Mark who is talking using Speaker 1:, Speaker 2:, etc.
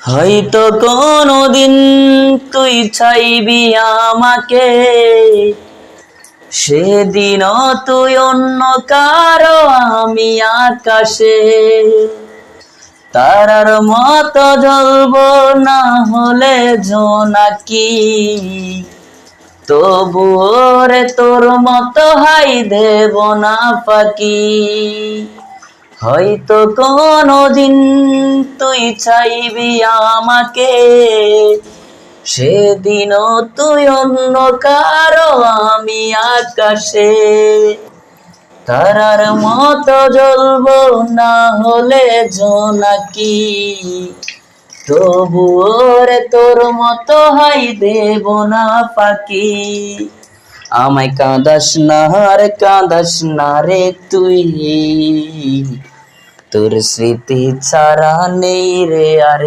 Speaker 1: হয়তো কোনোদিন তুই চাইবি আমাকে, সেদিনও তুই অন্য কারো আমি আকাশে। তারার মতো জ্বলবো না হলে জোনাকি, তবুও রে তোর মতো হাই দেব না ফাঁকি। হয়তো কোনোদিন তুই চাইবি আমাকে, সেদিনও তুই অন্য কারো আমি আকাশে। তারার মতো জ্বলবো না হলে জোনাকি, তবুও রে তোর মতো হাই দেব না ফাঁকি। আমায় কাঁদাস না রে তুই, তোর স্মৃতি ছাড়া নেই রে আর